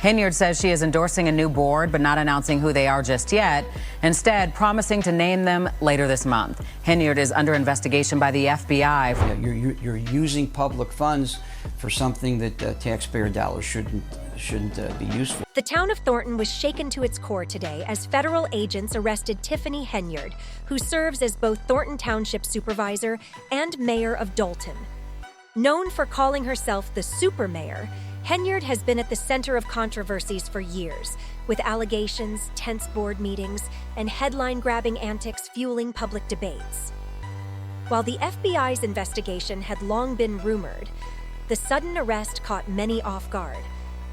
Henyard says she is endorsing a new board, but not announcing who they are just yet, instead promising to name them later this month. Henyard is under investigation by the FBI. You're using public funds for something that taxpayer dollars shouldn't be used for. The town of Thornton was shaken to its core today as federal agents arrested Tiffany Henyard, who serves as both Thornton Township Supervisor and Mayor of Dalton. Known for calling herself the Super Mayor, Henyard has been at the center of controversies for years, with allegations, tense board meetings, and headline-grabbing antics fueling public debates. While the FBI's investigation had long been rumored, the sudden arrest caught many off guard,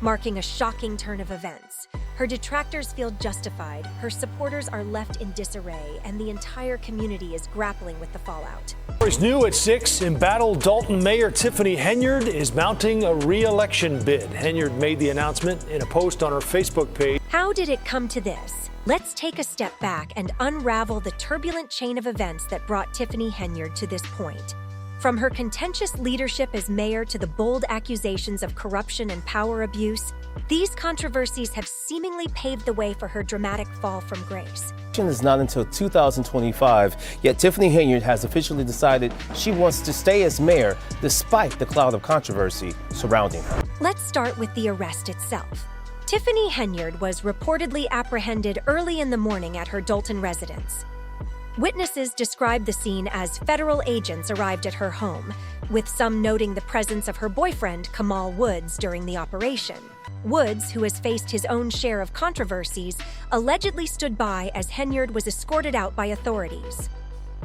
marking a shocking turn of events. Her detractors feel justified, her supporters are left in disarray, and the entire community is grappling with the fallout. It's new at 6. Embattled Dalton Mayor Tiffany Henyard is mounting a re-election bid. Henyard made the announcement in a post on her Facebook page. How did it come to this? Let's take a step back and unravel the turbulent chain of events that brought Tiffany Henyard to this point. From her contentious leadership as mayor to the bold accusations of corruption and power abuse, these controversies have seemingly paved the way for her dramatic fall from grace. Is not until 2025, yet Tiffany Henyard has officially decided she wants to stay as mayor despite the cloud of controversy surrounding her. Let's start with the arrest itself. Tiffany Henyard was reportedly apprehended early in the morning at her Dalton residence. Witnesses described the scene as federal agents arrived at her home, with some noting the presence of her boyfriend, Kamal Woods, during the operation. Woods, who has faced his own share of controversies, allegedly stood by as Henyard was escorted out by authorities.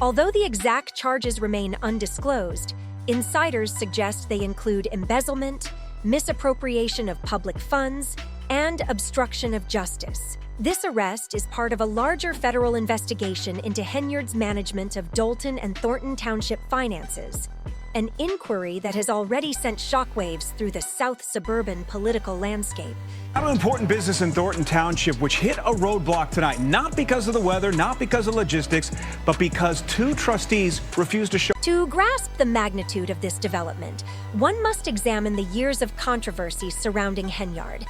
Although the exact charges remain undisclosed, insiders suggest they include embezzlement, misappropriation of public funds, and obstruction of justice. This arrest is part of a larger federal investigation into Henyard's management of Dalton and Thornton Township finances, an inquiry that has already sent shockwaves through the South suburban political landscape. An important business in Thornton Township which hit a roadblock tonight, not because of the weather, not because of logistics, but because two trustees refused to show. To grasp the magnitude of this development, one must examine the years of controversy surrounding Henyard.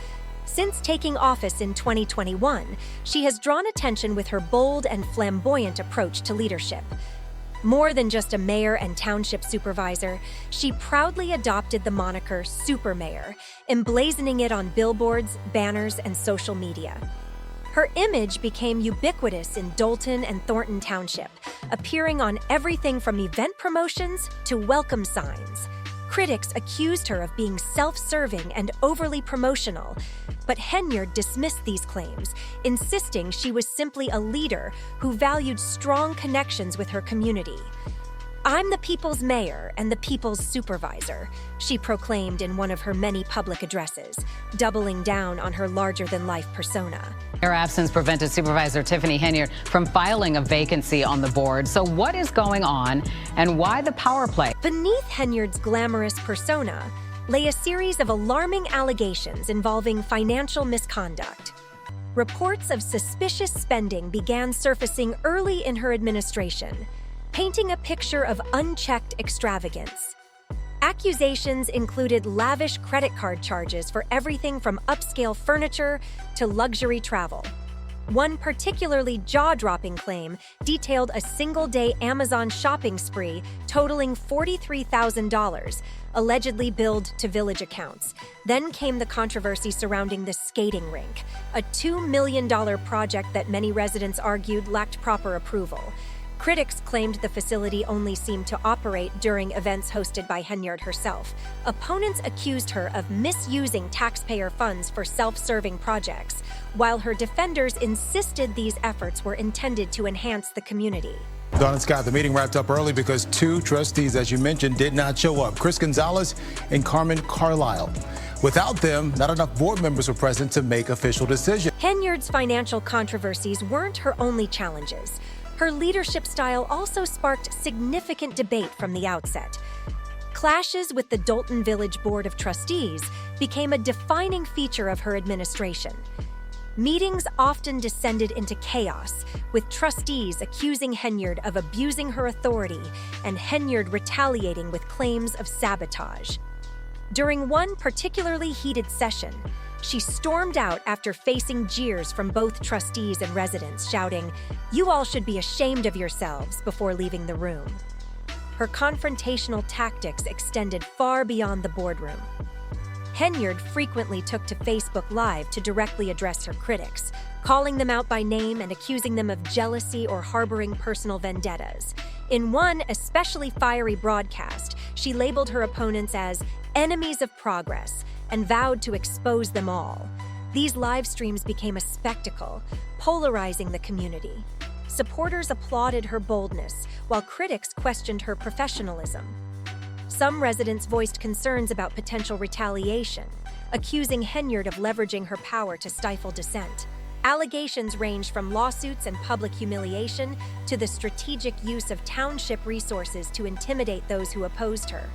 Since taking office in 2021, she has drawn attention with her bold and flamboyant approach to leadership. More than just a mayor and township supervisor, she proudly adopted the moniker Super Mayor, emblazoning it on billboards, banners, and social media. Her image became ubiquitous in Dalton and Thornton Township, appearing on everything from event promotions to welcome signs. Critics accused her of being self-serving and overly promotional, but Henyard dismissed these claims, insisting she was simply a leader who valued strong connections with her community. "I'm the people's mayor and the people's supervisor," she proclaimed in one of her many public addresses, doubling down on her larger-than-life persona. Her absence prevented Supervisor Tiffany Henyard from filing a vacancy on the board. So what is going on and why the power play? Beneath Henyard's glamorous persona lay a series of alarming allegations involving financial misconduct. Reports of suspicious spending began surfacing early in her administration, painting a picture of unchecked extravagance. Accusations included lavish credit card charges for everything from upscale furniture to luxury travel. One particularly jaw-dropping claim detailed a single-day Amazon shopping spree totaling $43,000, allegedly billed to village accounts. Then came the controversy surrounding the skating rink, a $2 million project that many residents argued lacked proper approval. Critics claimed the facility only seemed to operate during events hosted by Henyard herself. Opponents accused her of misusing taxpayer funds for self-serving projects, while her defenders insisted these efforts were intended to enhance the community. Dawn and Scott, the meeting wrapped up early because two trustees, as you mentioned, did not show up, Chris Gonzalez and Carmen Carlisle. Without them, not enough board members were present to make official decisions. Henyard's financial controversies weren't her only challenges. Her leadership style also sparked significant debate from the outset. Clashes with the Dalton Village Board of Trustees became a defining feature of her administration. Meetings often descended into chaos, with trustees accusing Henyard of abusing her authority and Henyard retaliating with claims of sabotage. During one particularly heated session, She stormed out after facing jeers from both trustees and residents, shouting, "You all should be ashamed of yourselves," before leaving the room. Her confrontational tactics extended far beyond the boardroom. Henyard frequently took to Facebook Live to directly address her critics, calling them out by name and accusing them of jealousy or harboring personal vendettas. In one especially fiery broadcast, she labeled her opponents as enemies of progress and vowed to expose them all. These live streams became a spectacle, polarizing the community. Supporters applauded her boldness, while critics questioned her professionalism. Some residents voiced concerns about potential retaliation, accusing Henyard of leveraging her power to stifle dissent. Allegations ranged from lawsuits and public humiliation to the strategic use of township resources to intimidate those who opposed her.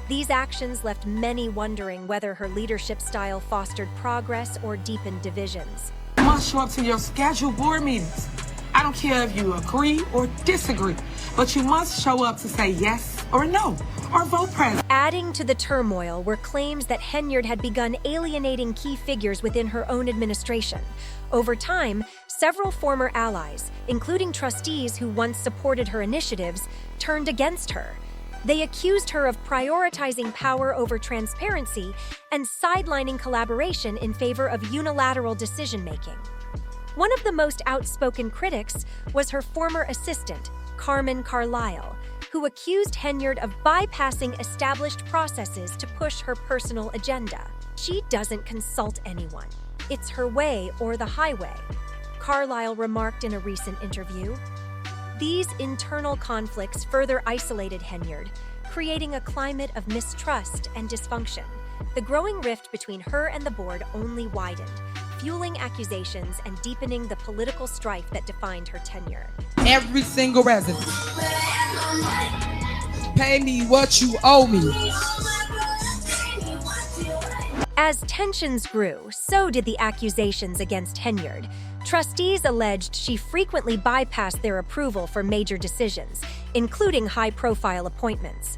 These actions left many wondering whether her leadership style fostered progress or deepened divisions. You must show up to your scheduled board meetings. I don't care if you agree or disagree, but you must show up to say yes or no, or vote present. Adding to the turmoil were claims that Henyard had begun alienating key figures within her own administration. Over time, several former allies, including trustees who once supported her initiatives, turned against her. They accused her of prioritizing power over transparency and sidelining collaboration in favor of unilateral decision-making. One of the most outspoken critics was her former assistant, Carmen Carlisle, who accused Henyard of bypassing established processes to push her personal agenda. "She doesn't consult anyone. It's her way or the highway," Carlisle remarked in a recent interview. These internal conflicts further isolated Henyard, creating a climate of mistrust and dysfunction. The growing rift between her and the board only widened, fueling accusations and deepening the political strife that defined her tenure. Every single resident. Pay me what you owe me. As tensions grew, so did the accusations against Henyard. Trustees alleged she frequently bypassed their approval for major decisions, including high-profile appointments.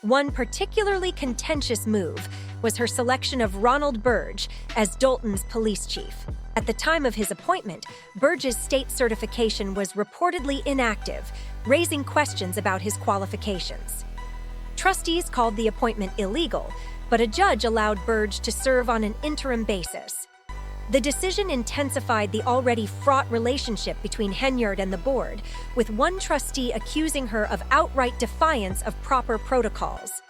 One particularly contentious move was her selection of Ronald Burge as Dalton's police chief. At the time of his appointment, Burge's state certification was reportedly inactive, raising questions about his qualifications. Trustees called the appointment illegal, but a judge allowed Burge to serve on an interim basis. The decision intensified the already fraught relationship between Henyard and the board, with one trustee accusing her of outright defiance of proper protocols.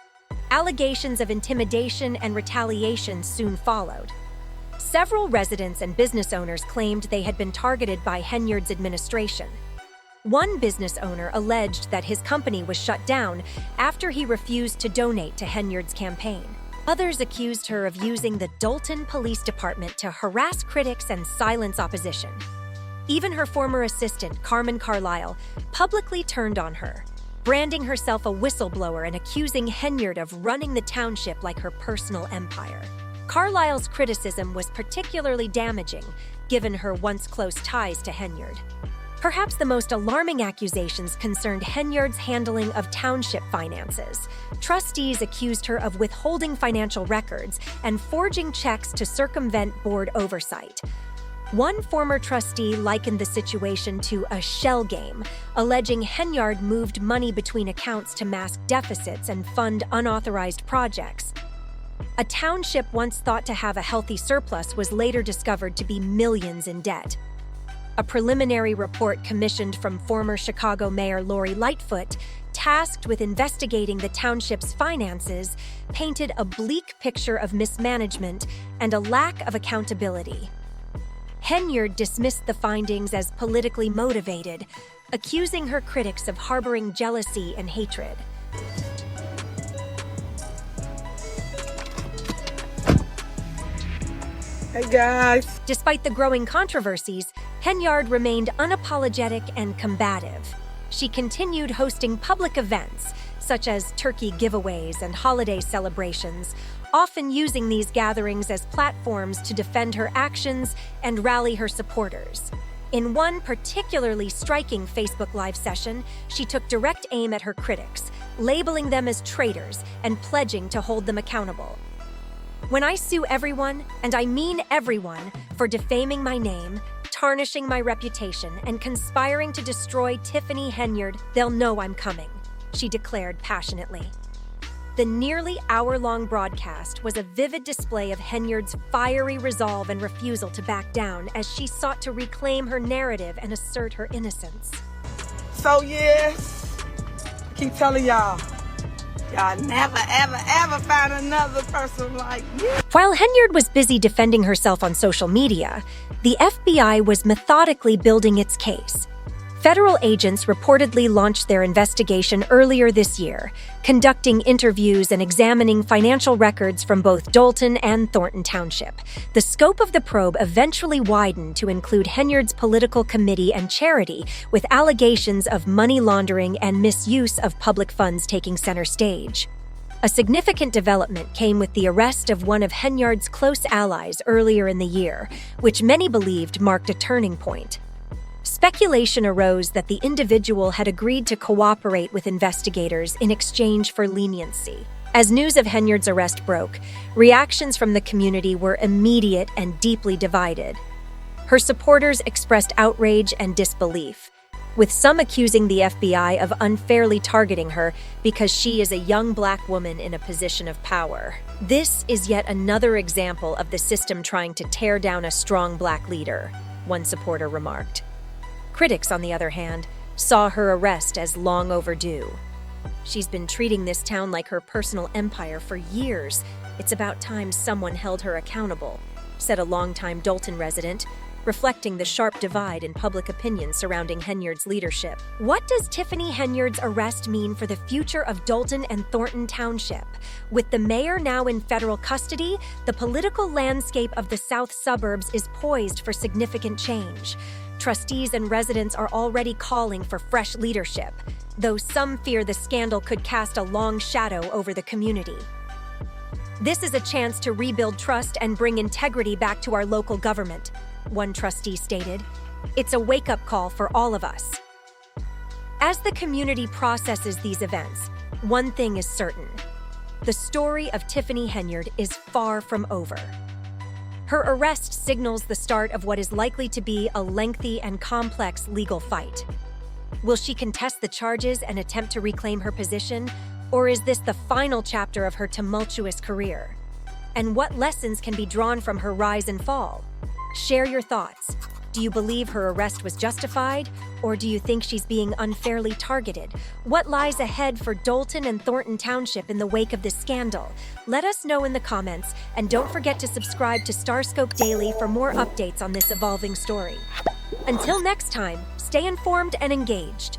Allegations of intimidation and retaliation soon followed. Several residents and business owners claimed they had been targeted by Henyard's administration. One business owner alleged that his company was shut down after he refused to donate to Henyard's campaign. Others accused her of using the Dalton Police Department to harass critics and silence opposition. Even her former assistant, Carmen Carlisle, publicly turned on her, branding herself a whistleblower and accusing Henyard of running the township like her personal empire. Carlisle's criticism was particularly damaging, given her once close ties to Henyard. Perhaps the most alarming accusations concerned Henyard's handling of township finances. Trustees accused her of withholding financial records and forging checks to circumvent board oversight. One former trustee likened the situation to a shell game, alleging Henyard moved money between accounts to mask deficits and fund unauthorized projects. A township once thought to have a healthy surplus was later discovered to be millions in debt. A preliminary report commissioned from former Chicago Mayor Lori Lightfoot, tasked with investigating the township's finances, painted a bleak picture of mismanagement and a lack of accountability. Henyard dismissed the findings as politically motivated, accusing her critics of harboring jealousy and hatred. Hey guys. Despite the growing controversies, Henyard remained unapologetic and combative. She continued hosting public events, such as turkey giveaways and holiday celebrations, often using these gatherings as platforms to defend her actions and rally her supporters. In one particularly striking Facebook Live session, she took direct aim at her critics, labeling them as traitors and pledging to hold them accountable. When I sue everyone, and I mean everyone, for defaming my name, tarnishing my reputation, and conspiring to destroy Tiffany Henyard, they'll know I'm coming, she declared passionately. The nearly hour-long broadcast was a vivid display of Henyard's fiery resolve and refusal to back down as she sought to reclaim her narrative and assert her innocence. So yes, I keep telling y'all never, ever, ever find another person like me. While Henyard was busy defending herself on social media, the FBI was methodically building its case. Federal agents reportedly launched their investigation earlier this year, conducting interviews and examining financial records from both Dalton and Thornton Township. The scope of the probe eventually widened to include Henyard's political committee and charity, with allegations of money laundering and misuse of public funds taking center stage. A significant development came with the arrest of one of Henyard's close allies earlier in the year, which many believed marked a turning point. Speculation arose that the individual had agreed to cooperate with investigators in exchange for leniency. As news of Henyard's arrest broke, reactions from the community were immediate and deeply divided. Her supporters expressed outrage and disbelief, with some accusing the FBI of unfairly targeting her because she is a young Black woman in a position of power. This is yet another example of the system trying to tear down a strong Black leader, one supporter remarked. Critics, on the other hand, saw her arrest as long overdue. She's been treating this town like her personal empire for years. It's about time someone held her accountable, said a longtime Dalton resident, reflecting the sharp divide in public opinion surrounding Henyard's leadership. What does Tiffany Henyard's arrest mean for the future of Dalton and Thornton Township? With the mayor now in federal custody, the political landscape of the south suburbs is poised for significant change. Trustees and residents are already calling for fresh leadership, though some fear the scandal could cast a long shadow over the community. This is a chance to rebuild trust and bring integrity back to our local government, one trustee stated. It's a wake-up call for all of us. As the community processes these events, one thing is certain. The story of Tiffany Henyard is far from over. Her arrest signals the start of what is likely to be a lengthy and complex legal fight. Will she contest the charges and attempt to reclaim her position, or is this the final chapter of her tumultuous career? And what lessons can be drawn from her rise and fall? Share your thoughts. Do you believe her arrest was justified, or do you think she's being unfairly targeted? What lies ahead for Dalton and Thornton Township in the wake of this scandal? Let us know in the comments, and don't forget to subscribe to Starscope Daily for more updates on this evolving story. Until next time, stay informed and engaged.